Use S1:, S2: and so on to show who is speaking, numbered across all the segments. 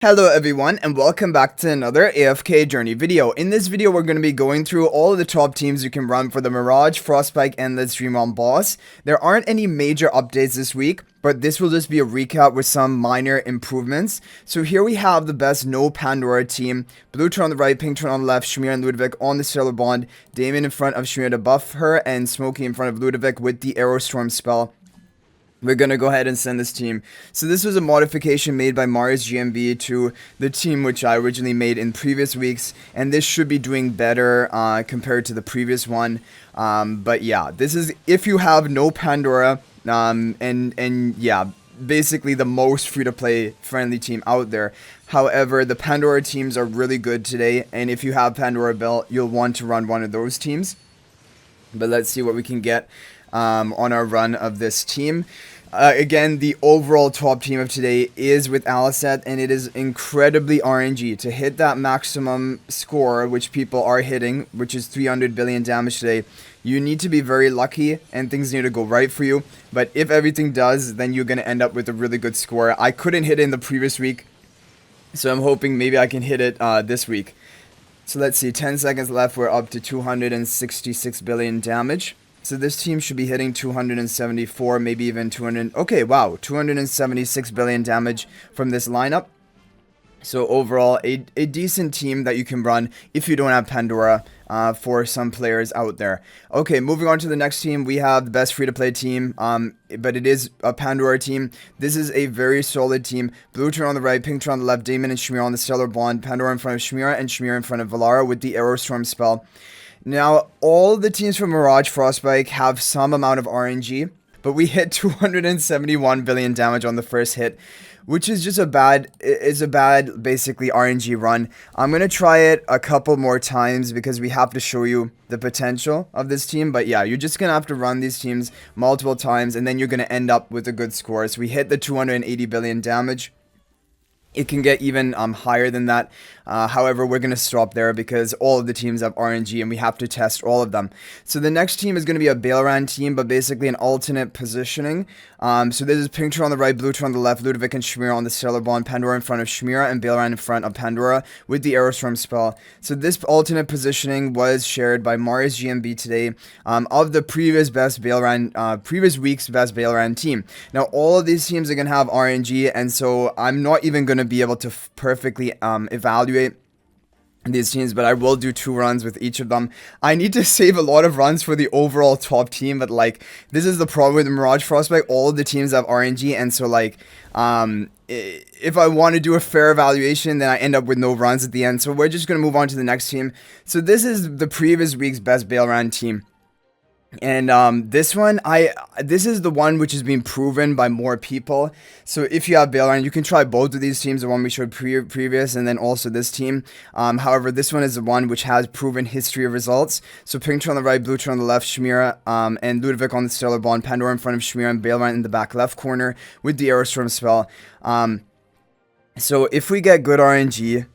S1: Hello everyone and welcome back to another AFK journey video. In this video we're going to be going through all of the top teams you can run for the Mirage Frostspike Endless Dream on boss. There aren't any major updates this week, but this will just be a recap with some minor improvements. So here we have the best No-Pandora team. Blue turn on the right, pink turn on the left, Shmir and Ludovic on the Stellar Bond, Damien in front of Shmir to buff her, and Smokey in front of Ludovic with the Aerostorm spell. We're going to go ahead and send this team. So this was a modification made by Mirage GMB to the team which I originally made in previous weeks. And this should be doing better compared to the previous one. But yeah, this is if you have No-Pandora. And yeah, basically the most free-to-play friendly team out there. However, the Pandora teams are really good today. And if you have Pandora built, you'll want to run one of those teams. But let's see what we can get on our run of this team. Again, the overall top team of today is with Aliceth, and it is incredibly RNG to hit that maximum score, which people are hitting, which is 300 billion damage today. You need to be very lucky, and things need to go right for you. But if everything does, then you're going to end up with a really good score. I couldn't hit it in the previous week, so I'm hoping maybe I can hit it this week. So let's see, 10 seconds left, we're up to 266 billion damage. So this team should be hitting 274, maybe even 200. Okay, wow, 276 billion damage from this lineup. So overall, a decent team that you can run if you don't have Pandora for some players out there. Okay, moving on to the next team, we have the best free-to-play team, but it is a Pandora team. This is a very solid team. Blue turn on the right, pink turn on the left, Damon and Shmir on the Stellar Bond, Pandora in front of Shmira, and Shmir in front of Valara with the Aerostorm spell. Now, all the teams from Mirage Frostspike have some amount of RNG, but we hit 271 billion damage on the first hit, which is just a bad basically RNG run. I'm going to try it a couple more times because we have to show you the potential of this team. But yeah, you're just going to have to run these teams multiple times and then you're going to end up with a good score. So we hit the 280 billion damage. It can get even higher than that. However, we're going to stop there because all of the teams have RNG and we have to test all of them. So the next team is going to be a Baelran team, but basically an alternate positioning. So this is pink turn on the right, blue turn on the left, Ludovic and Shmira on the Stellar Bond, Pandora in front of Shmira, and Baelran in front of Pandora with the Aerostorm spell. So this alternate positioning was shared by Marius GMB today of the previous week's best Baelran team. Now, all of these teams are going to have RNG, and so I'm not even going to be able to perfectly evaluate these teams, but I will do 2 runs with each of them. I need to save a lot of runs for the overall top team, but like this is the problem with the Mirage Frostspike. All of the teams have RNG, and so like if I want to do a fair evaluation, then I end up with no runs at the end. So we're just going to move on to the next team. So this is the previous week's best Baelran team. And this is the one which has been proven by more people. So if you have Baelran, you can try both of these teams, the one we showed previous and then also this team. However, this one is the one which has proven history of results. So pink turn on the right, blue turn on the left, Shmira and Ludovic on the Stellar Bond, Pandora in front of Shmira and Baelran in the back left corner with the Aerostorm spell. So if we get good RNG,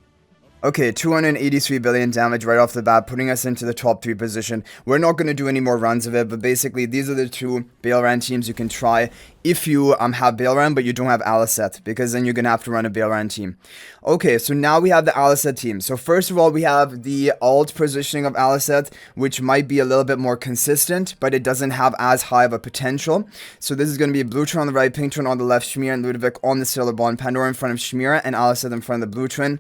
S1: okay, 283 billion damage right off the bat, putting us into the top 3 position. We're not going to do any more runs of it, but basically these are the 2 Baelran teams you can try if you have Baelran, but you don't have Aliceth, because then you're going to have to run a Baelran team. Okay, so now we have the Aliceth team. So first of all, we have the alt positioning of Aliceth, which might be a little bit more consistent, but it doesn't have as high of a potential. So this is going to be blue turn on the right, pink turn on the left, Shmira and Ludovic on the Stellar Bond, Pandora in front of Shmira, and Aliceth in front of the blue twin.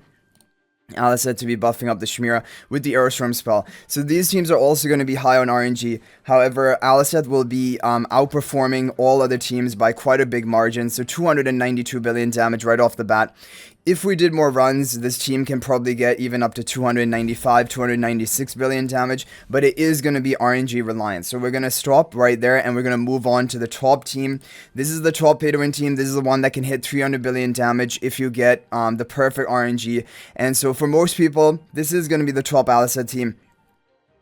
S1: Aliceth to be buffing up the Shmira with the Aerostorm spell. So these teams are also going to be high on RNG. However, Aliceth will be outperforming all other teams by quite a big margin. So 292 billion damage right off the bat. If we did more runs, this team can probably get even up to 295, 296 billion damage, but it is going to be RNG reliant. So we're going to stop right there and we're going to move on to the top team. This is the top pay-to-win team. This is the one that can hit 300 billion damage if you get the perfect RNG. And so for most people, this is going to be the top Aliceth team.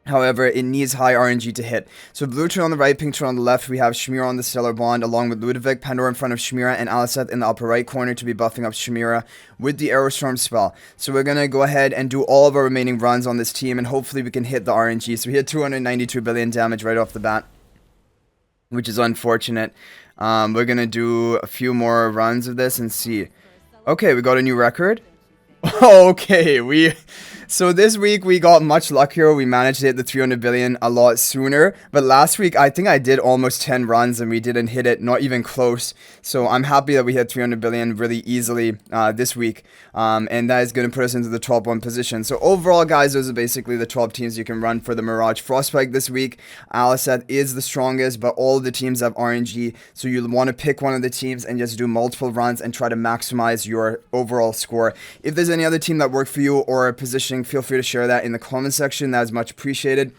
S1: However, it needs high RNG to hit. So blue turn on the right, pink turn on the left. We have Shmira on the Stellar Bond along with Ludovic, Pandora in front of Shmira, and Aliceth in the upper right corner to be buffing up Shmira with the Aerostorm spell. So we're going to go ahead and do all of our remaining runs on this team, and hopefully we can hit the RNG. So we hit 292 billion damage right off the bat, which is unfortunate. We're going to do a few more runs of this and see. Okay, we got a new record. Okay, so this week we got much luckier. We managed to hit the 300 billion a lot sooner. But last week I think I did almost 10 runs and we didn't hit it, not even close. So I'm happy that we hit 300 billion really easily this week. And that is going to put us into the top 1 position. So overall, guys, those are basically the top teams you can run for the Mirage Frostspike this week. Aliceth is the strongest, but all of the teams have RNG. So you'll want to pick one of the teams and just do multiple runs and try to maximize your overall score. If there's any other team that worked for you or positioning, feel free to share that in the comment section. That is much appreciated.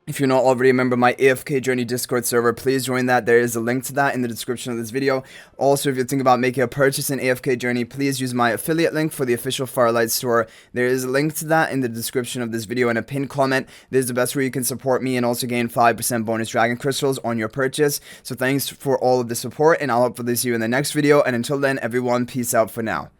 S1: If you're not already a member of my AFK Journey Discord server, please join that. There is a link to that in the description of this video. Also, if you're thinking about making a purchase in AFK Journey, please use my affiliate link for the official Firelight store. There is a link to that in the description of this video and a pinned comment. This is the best way you can support me and also gain 5% bonus dragon crystals on your purchase. So thanks for all of the support, and I'll hopefully see you in the next video. And until then, everyone, peace out for now.